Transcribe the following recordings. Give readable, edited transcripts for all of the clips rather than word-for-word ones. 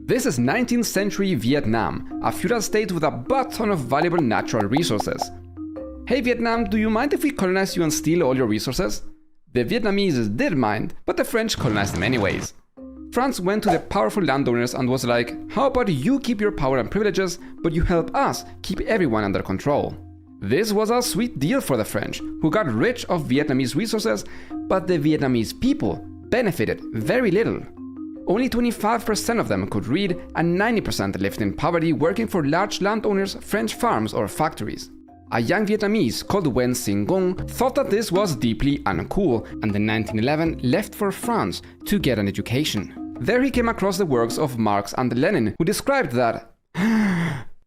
This is 19th century Vietnam, a feudal state with a butt ton of valuable natural resources. Hey Vietnam, do you mind if we colonize you and steal all your resources? The Vietnamese did mind, but the French colonized them anyways. France went to the powerful landowners and was like, how about you keep your power and privileges, but you help us keep everyone under control? This was a sweet deal for the French, who got rich of Vietnamese resources, but the Vietnamese people benefited very little. Only 25% of them could read, and 90% lived in poverty working for large landowners, French farms or factories. A young Vietnamese called Wen Sinh thought that this was deeply uncool, and in 1911 left for France to get an education. There he came across the works of Marx and Lenin, who described that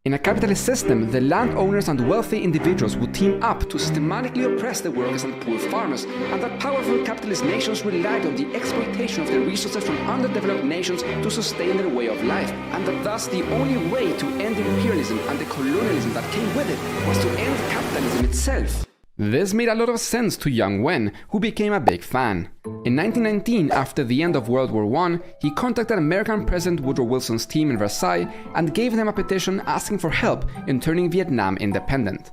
in a capitalist system, the landowners and wealthy individuals would team up to systematically oppress the workers and poor farmers, and that powerful capitalist nations relied on the exploitation of the resources from underdeveloped nations to sustain their way of life, and that thus the only way to end imperialism and the colonialism that came with it was to end capitalism itself. This made a lot of sense to young Wen, who became a big fan. In 1919, after the end of World War I, he contacted American President Woodrow Wilson's team in Versailles and gave them a petition asking for help in turning Vietnam independent.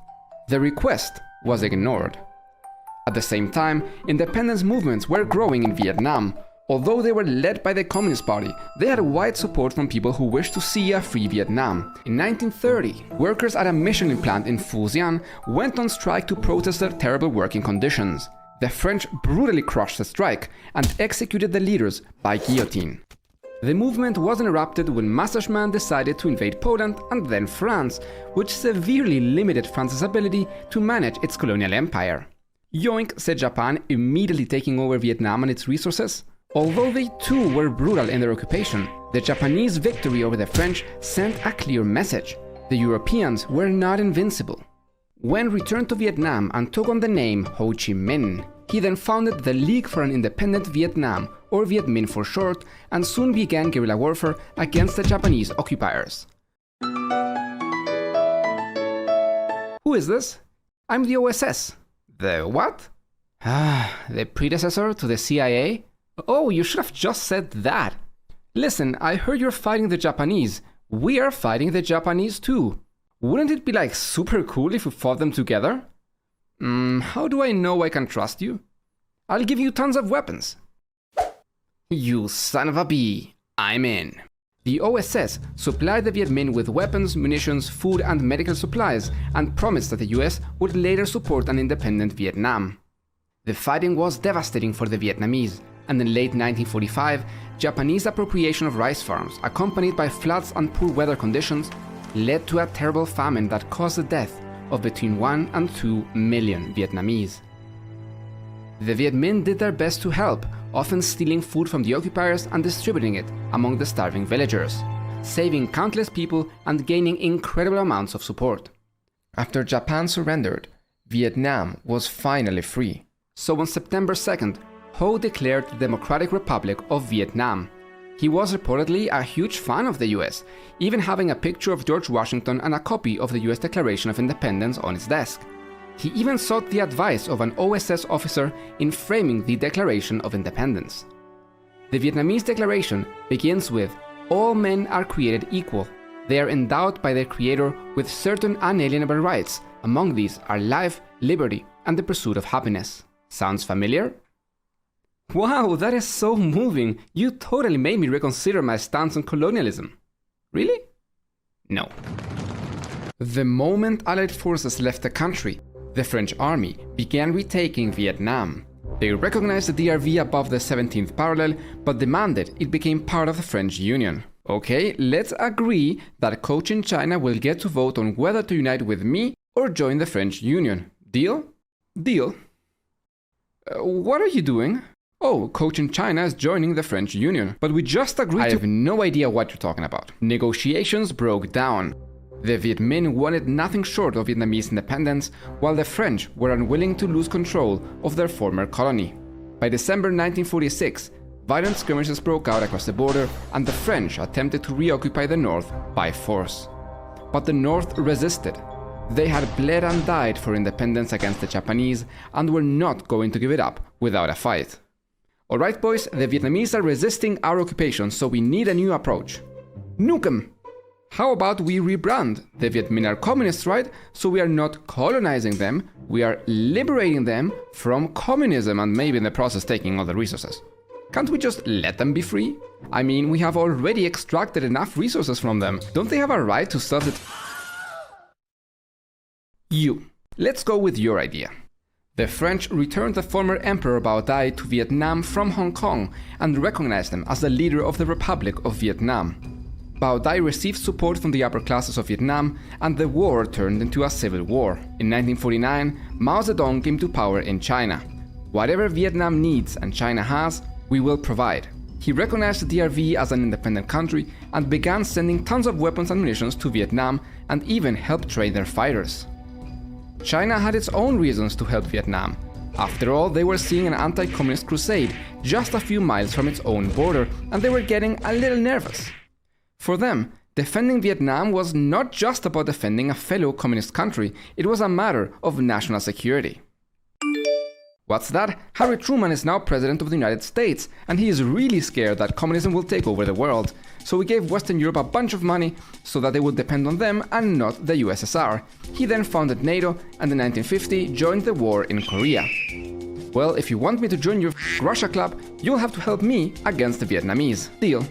The request was ignored. At the same time, independence movements were growing in Vietnam. Although they were led by the Communist Party, they had wide support from people who wished to see a free Vietnam. In 1930, workers at a Michelin plant in Phu Dien went on strike to protest their terrible working conditions. The French brutally crushed the strike and executed the leaders by guillotine. The movement was interrupted when Massageman decided to invade Poland and then France, which severely limited France's ability to manage its colonial empire. Yoink, said Japan, immediately taking over Vietnam and its resources. Although they too were brutal in their occupation, the Japanese victory over the French sent a clear message. The Europeans were not invincible. Wen returned to Vietnam and took on the name Ho Chi Minh. He then founded the League for an Independent Vietnam, or Viet Minh for short, and soon began guerrilla warfare against the Japanese occupiers. Who is this? I'm the OSS. The what? The predecessor to the CIA? Oh, you should have just said that. Listen, I heard you're fighting the Japanese. We are fighting the Japanese too. Wouldn't it be like super cool if we fought them together? How do I know I can trust you? I'll give you tons of weapons. You son of a bee. I'm in. The OSS supplied the Viet Minh with weapons, munitions, food and medical supplies and promised that the US would later support an independent Vietnam. The fighting was devastating for the Vietnamese, and in late 1945, Japanese appropriation of rice farms, accompanied by floods and poor weather conditions, led to a terrible famine that caused the death of between 1 and 2 million Vietnamese. The Viet Minh did their best to help, often stealing food from the occupiers and distributing it among the starving villagers, saving countless people and gaining incredible amounts of support. After Japan surrendered, Vietnam was finally free. So on September 2nd, Ho declared the Democratic Republic of Vietnam. He was reportedly a huge fan of the US, even having a picture of George Washington and a copy of the US Declaration of Independence on his desk. He even sought the advice of an OSS officer in framing the Declaration of Independence. The Vietnamese Declaration begins with, "All men are created equal. They are endowed by their Creator with certain unalienable rights. Among these are life, liberty, and the pursuit of happiness." Sounds familiar? Wow, that is so moving. You totally made me reconsider my stance on colonialism. Really? No. The moment Allied forces left the country, the French army began retaking Vietnam. They recognized the DRV above the 17th parallel, but demanded it became part of the French Union. Okay, let's agree that Cochin China will get to vote on whether to unite with me or join the French Union. Deal? Deal. What are you doing? Oh, Cochin China is joining the French Union, but we just agreed I have no idea what you're talking about. Negotiations broke down. The Viet Minh wanted nothing short of Vietnamese independence, while the French were unwilling to lose control of their former colony. By December 1946, violent skirmishes broke out across the border, and the French attempted to reoccupy the north by force. But the north resisted. They had bled and died for independence against the Japanese, and were not going to give it up without a fight. Alright boys, the Vietnamese are resisting our occupation, so we need a new approach. Nuke 'em! How about we rebrand? The Viet Minh are communists, right? So we are not colonizing them, we are liberating them from communism and maybe in the process taking all the resources. Can't we just let them be free? I mean, we have already extracted enough resources from them. Don't they have a right to You. Let's go with your idea. The French returned the former Emperor Bao Dai to Vietnam from Hong Kong and recognized him as the leader of the Republic of Vietnam. Bao Dai received support from the upper classes of Vietnam, and the war turned into a civil war. In 1949, Mao Zedong came to power in China. Whatever Vietnam needs and China has, we will provide. He recognized the DRV as an independent country and began sending tons of weapons and munitions to Vietnam and even helped train their fighters. China had its own reasons to help Vietnam. After all, they were seeing an anti-communist crusade just a few miles from its own border, and they were getting a little nervous. For them, defending Vietnam was not just about defending a fellow communist country, it was a matter of national security. What's that? Harry Truman is now president of the United States, and he is really scared that communism will take over the world. So he gave Western Europe a bunch of money so that they would depend on them and not the USSR. He then founded NATO and in 1950 joined the war in Korea. Well, if you want me to join your Russia club, you'll have to help me against the Vietnamese. Deal?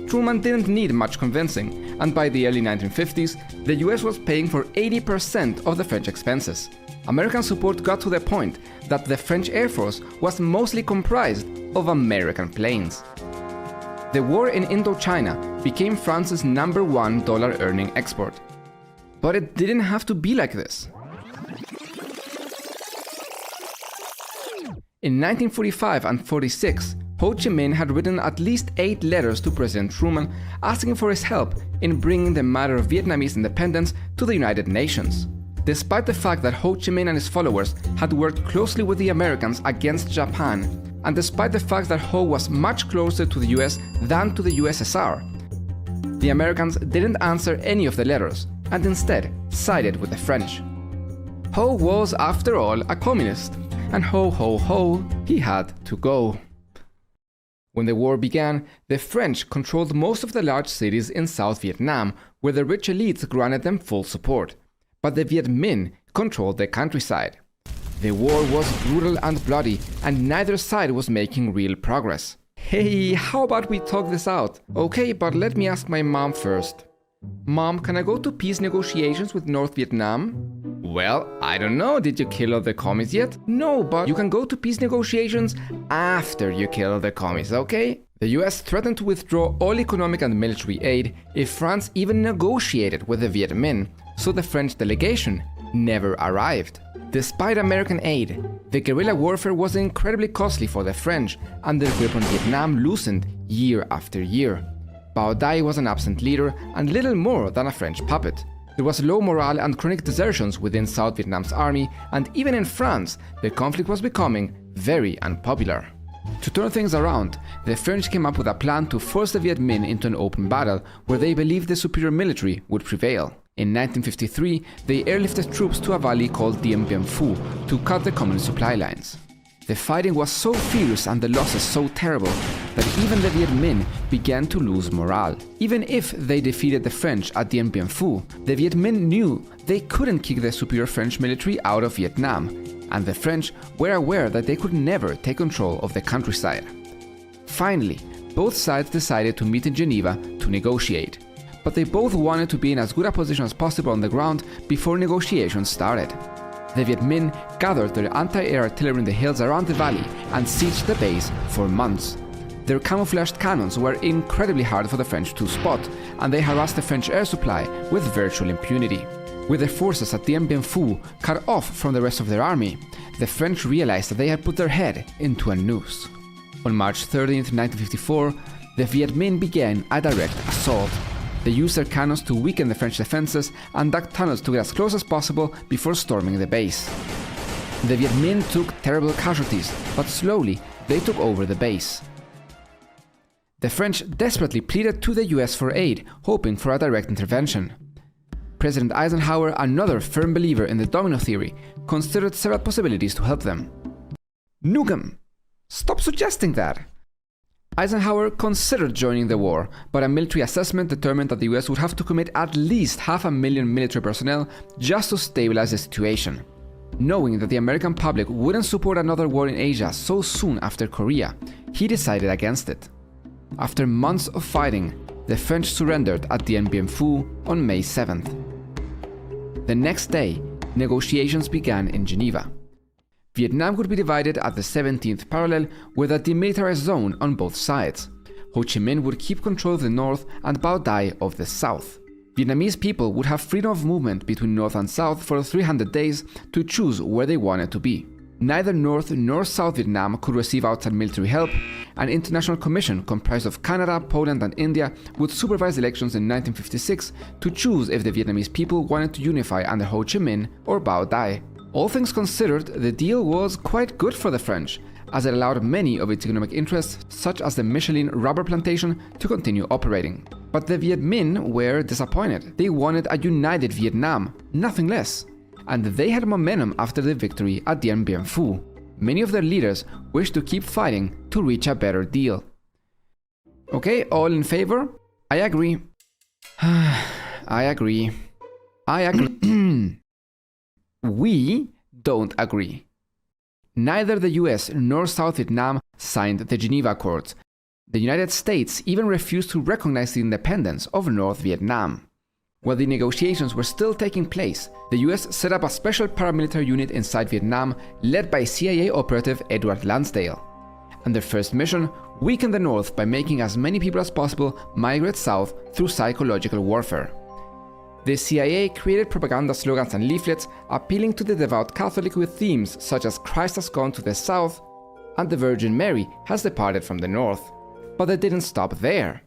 Truman didn't need much convincing, and by the early 1950s, the US was paying for 80% of the French expenses. American support got to the point that the French Air Force was mostly comprised of American planes. The war in Indochina became France's #1 dollar-earning export. But it didn't have to be like this. In 1945 and 46, Ho Chi Minh had written at least 8 letters to President Truman asking for his help in bringing the matter of Vietnamese independence to the United Nations. Despite the fact that Ho Chi Minh and his followers had worked closely with the Americans against Japan, and despite the fact that Ho was much closer to the US than to the USSR, the Americans didn't answer any of the letters and instead sided with the French. Ho was, after all, a communist, and ho, he had to go. When the war began, the French controlled most of the large cities in South Vietnam, where the rich elites granted them full support. But the Viet Minh controlled the countryside. The war was brutal and bloody, and neither side was making real progress. Hey, how about we talk this out? Okay, but let me ask my mom first. Mom, can I go to peace negotiations with North Vietnam? Well, I don't know, did you kill all the commies yet? No, but you can go to peace negotiations after you kill the commies, okay? The US threatened to withdraw all economic and military aid if France even negotiated with the Viet Minh, so the French delegation never arrived. Despite American aid, the guerrilla warfare was incredibly costly for the French, and their grip on Vietnam loosened year after year. Bao Dai was an absent leader and little more than a French puppet. There was low morale and chronic desertions within South Vietnam's army, and even in France, the conflict was becoming very unpopular. To turn things around, the French came up with a plan to force the Viet Minh into an open battle where they believed the superior military would prevail. In 1953, they airlifted troops to a valley called Dien Bien Phu to cut the communist supply lines. The fighting was so fierce and the losses so terrible that even the Viet Minh began to lose morale. Even if they defeated the French at Dien Bien Phu, the Viet Minh knew they couldn't kick the superior French military out of Vietnam, and the French were aware that they could never take control of the countryside. Finally, both sides decided to meet in Geneva to negotiate, but they both wanted to be in as good a position as possible on the ground before negotiations started. The Viet Minh gathered their anti-air artillery in the hills around the valley and sieged the base for months. Their camouflaged cannons were incredibly hard for the French to spot, and they harassed the French air supply with virtual impunity. With their forces at Dien Bien Phu cut off from the rest of their army, the French realized that they had put their head into a noose. On March 13, 1954, the Viet Minh began a direct assault. They used their cannons to weaken the French defenses and dug tunnels to get as close as possible before storming the base. The Viet Minh took terrible casualties, but slowly they took over the base. The French desperately pleaded to the US for aid, hoping for a direct intervention. President Eisenhower, another firm believer in the domino theory, considered several possibilities to help them. Nuke 'em! Stop suggesting that! Eisenhower considered joining the war, but a military assessment determined that the US would have to commit at least 500,000 military personnel just to stabilize the situation. Knowing that the American public wouldn't support another war in Asia so soon after Korea, he decided against it. After months of fighting, the French surrendered at Dien Bien Phu on May 7th. The next day, negotiations began in Geneva. Vietnam would be divided at the 17th parallel with a demilitarized zone on both sides. Ho Chi Minh would keep control of the north and Bao Dai of the south. Vietnamese people would have freedom of movement between north and south for 300 days to choose where they wanted to be. Neither North nor South Vietnam could receive outside military help. An international commission comprised of Canada, Poland, and India would supervise elections in 1956 to choose if the Vietnamese people wanted to unify under Ho Chi Minh or Bao Dai. All things considered, the deal was quite good for the French, as it allowed many of its economic interests, such as the Michelin rubber plantation, to continue operating. But the Viet Minh were disappointed. They wanted a united Vietnam, nothing less. And they had momentum after the victory at Dien Bien Phu. Many of their leaders wished to keep fighting to reach a better deal. Okay, all in favor? I agree. I agree. I agree. We don't agree. Neither the US nor South Vietnam signed the Geneva Accords. The United States even refused to recognize the independence of North Vietnam. While the negotiations were still taking place, the US set up a special paramilitary unit inside Vietnam led by CIA operative Edward Lansdale. And their first mission, weaken the North by making as many people as possible migrate south through psychological warfare. The CIA created propaganda slogans and leaflets appealing to the devout Catholic with themes such as Christ has gone to the south and the Virgin Mary has departed from the north. But they didn't stop there.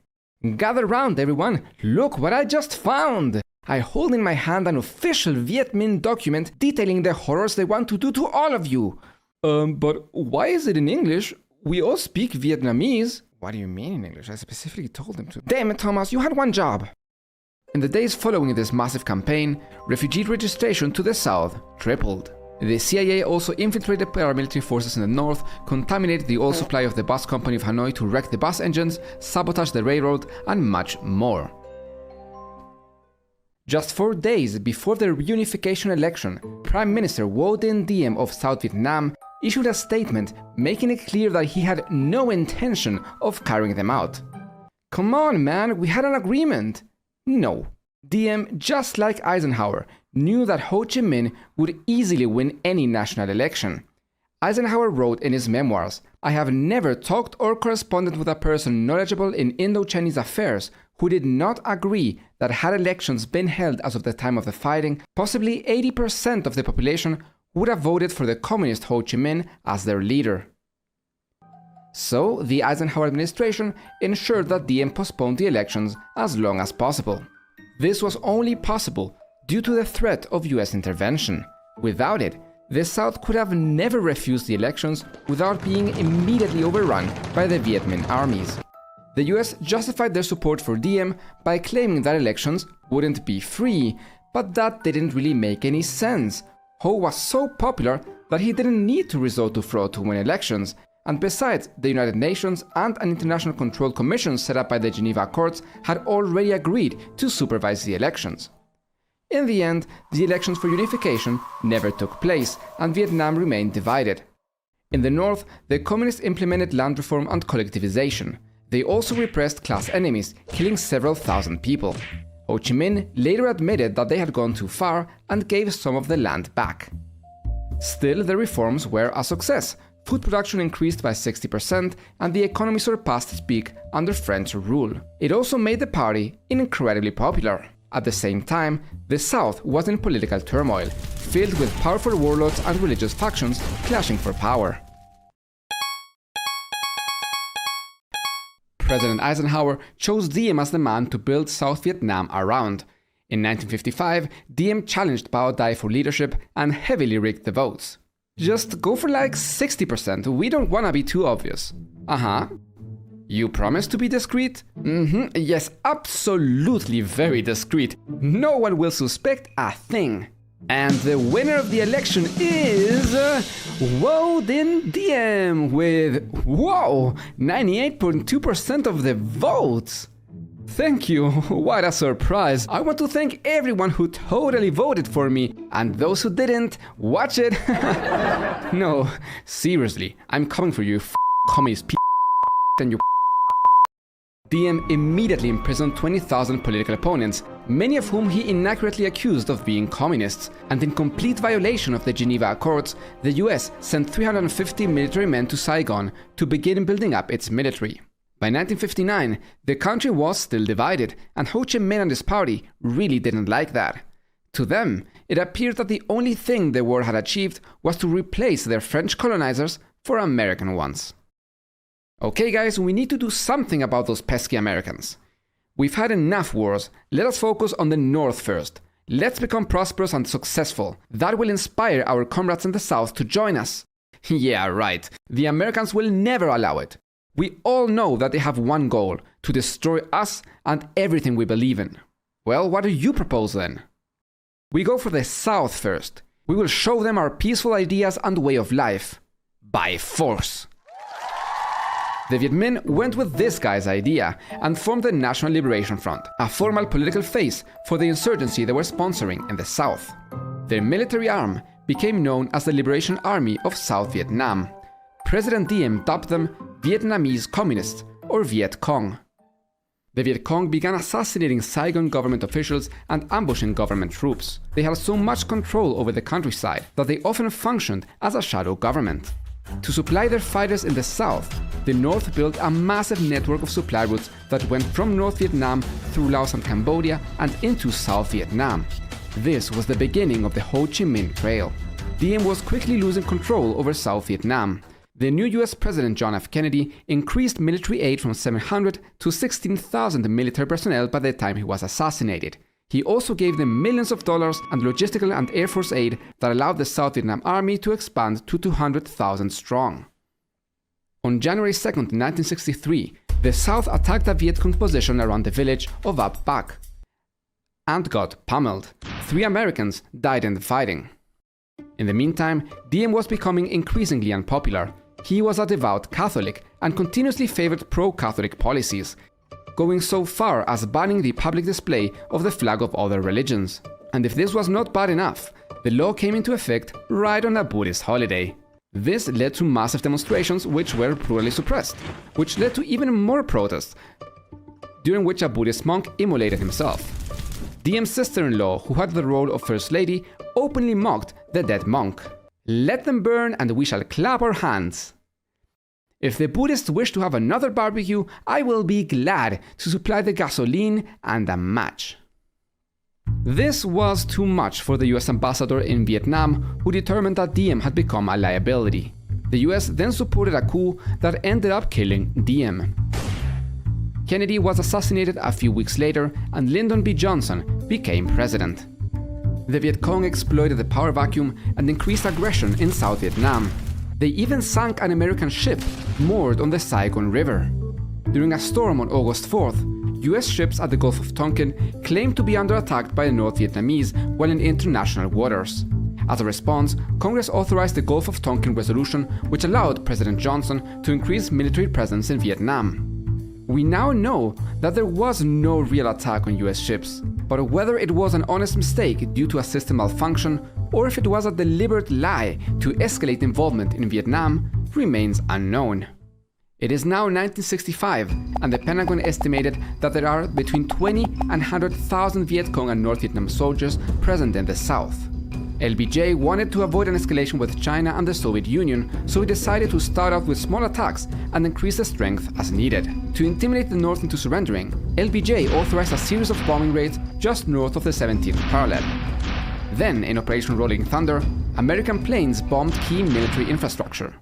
Gather round, everyone! Look what I just found! I hold in my hand an official Viet Minh document detailing the horrors they want to do to all of you. But why is it in English? We all speak Vietnamese. What do you mean in English? I specifically told them to. Damn it, Thomas, you had one job! In the days following this massive campaign, refugee registration to the south tripled. The CIA also infiltrated paramilitary forces in the north, contaminated the oil supply of the bus company of Hanoi to wreck the bus engines, sabotage the railroad, and much more. Just 4 days before the reunification election, Prime Minister Vo Dinh Diem of South Vietnam issued a statement making it clear that he had no intention of carrying them out. Come on, man, we had an agreement. No. Diem, just like Eisenhower, knew that Ho Chi Minh would easily win any national election. Eisenhower wrote in his memoirs, "I have never talked or corresponded with a person knowledgeable in Indo-Chinese affairs who did not agree that had elections been held as of the time of the fighting, possibly 80% of the population would have voted for the communist Ho Chi Minh as their leader." So, the Eisenhower administration ensured that Diem postponed the elections as long as possible. This was only possible due to the threat of US intervention. Without it, the South could have never refused the elections without being immediately overrun by the Viet Minh armies. The US justified their support for Diem by claiming that elections wouldn't be free, but that didn't really make any sense. Ho was so popular that he didn't need to resort to fraud to win elections, and besides, the United Nations and an international control commission set up by the Geneva Accords had already agreed to supervise the elections. In the end, the elections for unification never took place, and Vietnam remained divided. In the north, the communists implemented land reform and collectivization. They also repressed class enemies, killing several thousand people. Ho Chi Minh later admitted that they had gone too far and gave some of the land back. Still, the reforms were a success. Food production increased by 60% and the economy surpassed its peak under French rule. It also made the party incredibly popular. At the same time, the South was in political turmoil, filled with powerful warlords and religious factions clashing for power. President Eisenhower chose Diem as the man to build South Vietnam around. In 1955, Diem challenged Bao Dai for leadership and heavily rigged the votes. Just go for like 60%, we don't wanna be too obvious. You promise to be discreet? Yes, absolutely very discreet. No one will suspect a thing. And the winner of the election is Wu Din Diem with, whoa, 98.2% of the votes. Thank you, what a surprise. I want to thank everyone who totally voted for me, and those who didn't, watch it. No, seriously, I'm coming for you, communist and you. Diem immediately imprisoned 20,000 political opponents, many of whom he inaccurately accused of being communists, and in complete violation of the Geneva Accords, the US sent 350 military men to Saigon to begin building up its military. By 1959, the country was still divided, and Ho Chi Minh and his party really didn't like that. To them, it appeared that the only thing the war had achieved was to replace their French colonizers for American ones. Okay guys, we need to do something about those pesky Americans. We've had enough wars, let us focus on the North first. Let's become prosperous and successful. That will inspire our comrades in the South to join us. Yeah, right, the Americans will never allow it. We all know that they have one goal, to destroy us and everything we believe in. Well, what do you propose then? We go for the South first. We will show them our peaceful ideas and way of life. By force. The Viet Minh went with this guy's idea and formed the National Liberation Front, a formal political face for the insurgency they were sponsoring in the South. Their military arm became known as the Liberation Army of South Vietnam. President Diem dubbed them Vietnamese Communists, or Viet Cong. The Viet Cong began assassinating Saigon government officials and ambushing government troops. They had so much control over the countryside that they often functioned as a shadow government. To supply their fighters in the south, the North built a massive network of supply routes that went from North Vietnam through Laos and Cambodia and into South Vietnam. This was the beginning of the Ho Chi Minh Trail. Diem was quickly losing control over South Vietnam. The new US President John F. Kennedy increased military aid from 700 to 16,000 military personnel by the time he was assassinated. He also gave them millions of dollars and logistical and air force aid that allowed the South Vietnam Army to expand to 200,000 strong. On January 2, 1963, the South attacked the Viet Cong position around the village of Ap Bac and got pummeled. 3 Americans died in the fighting. In the meantime, Diem was becoming increasingly unpopular. He was a devout Catholic and continuously favored pro-Catholic policies, going so far as banning the public display of the flag of other religions. And if this was not bad enough, the law came into effect right on a Buddhist holiday. This led to massive demonstrations which were brutally suppressed, which led to even more protests, during which a Buddhist monk immolated himself. Diem's sister-in-law, who had the role of First Lady, openly mocked the dead monk. Let them burn and we shall clap our hands. If the Buddhists wish to have another barbecue, I will be glad to supply the gasoline and a match. This was too much for the US ambassador in Vietnam, who determined that Diem had become a liability. The US then supported a coup that ended up killing Diem. Kennedy was assassinated a few weeks later, and Lyndon B. Johnson became president. The Viet Cong exploited the power vacuum and increased aggression in South Vietnam. They even sank an American ship moored on the Saigon River. During a storm on August 4th, US ships at the Gulf of Tonkin claimed to be under attack by the North Vietnamese while in international waters. As a response, Congress authorized the Gulf of Tonkin Resolution, which allowed President Johnson to increase military presence in Vietnam. We now know that there was no real attack on US ships, but whether it was an honest mistake due to a system malfunction or if it was a deliberate lie to escalate involvement in Vietnam remains unknown. It is now 1965, and the Pentagon estimated that there are between 20 and 100,000 Viet Cong and North Vietnam soldiers present in the South. LBJ wanted to avoid an escalation with China and the Soviet Union, so he decided to start out with small attacks and increase the strength as needed. To intimidate the North into surrendering, LBJ authorized a series of bombing raids just north of the 17th parallel. Then, in Operation Rolling Thunder, American planes bombed key military infrastructure.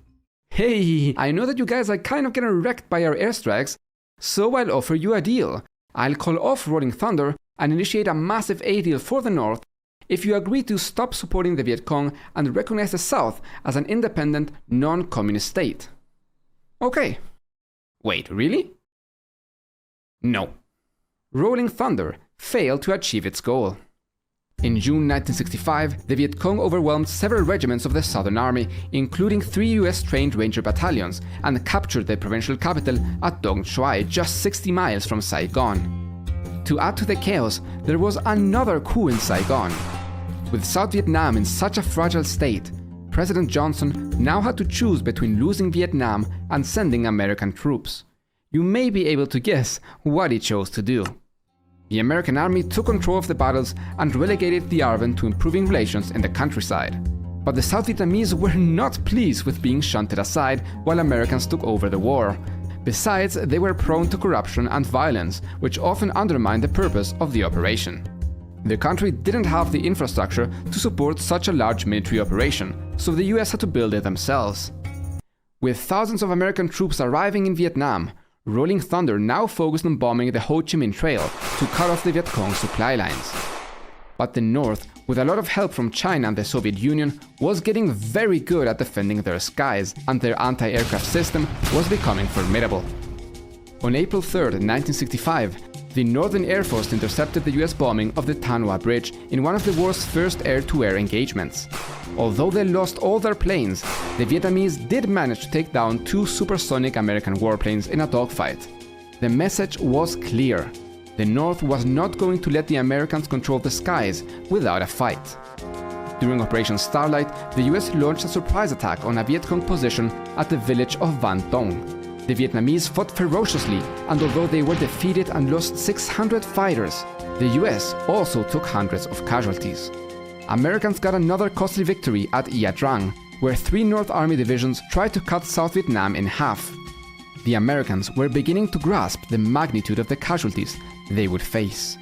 Hey, I know that you guys are kind of getting wrecked by our airstrikes, so I'll offer you a deal. I'll call off Rolling Thunder and initiate a massive aid deal for the North if you agree to stop supporting the Viet Cong and recognize the South as an independent, non-communist state. Okay. Wait, really? No. Rolling Thunder failed to achieve its goal. In June 1965, the Viet Cong overwhelmed several regiments of the Southern Army, including 3 US-trained Ranger battalions, and captured the provincial capital at Dong Xoai, just 60 miles from Saigon. To add to the chaos, there was another coup in Saigon. With South Vietnam in such a fragile state, President Johnson now had to choose between losing Vietnam and sending American troops. You may be able to guess what he chose to do. The American army took control of the battles and relegated the ARVN to improving relations in the countryside. But the South Vietnamese were not pleased with being shunted aside while Americans took over the war. Besides, they were prone to corruption and violence, which often undermined the purpose of the operation. The country didn't have the infrastructure to support such a large military operation, so the US had to build it themselves. With thousands of American troops arriving in Vietnam, Rolling Thunder now focused on bombing the Ho Chi Minh Trail to cut off the Viet Cong supply lines. But the North, with a lot of help from China and the Soviet Union, was getting very good at defending their skies, and their anti-aircraft system was becoming formidable. On April 3, 1965, the Northern Air Force intercepted the US bombing of the Tan Hoa Bridge in one of the war's first air-to-air engagements. Although they lost all their planes, the Vietnamese did manage to take down 2 supersonic American warplanes in a dogfight. The message was clear. The North was not going to let the Americans control the skies without a fight. During Operation Starlight, the US launched a surprise attack on a Viet Cong position at the village of Van Dong. The Vietnamese fought ferociously, and although they were defeated and lost 600 fighters, the US also took hundreds of casualties. Americans got another costly victory at Ia Drang, where 3 North Army divisions tried to cut South Vietnam in half. The Americans were beginning to grasp the magnitude of the casualties they would face.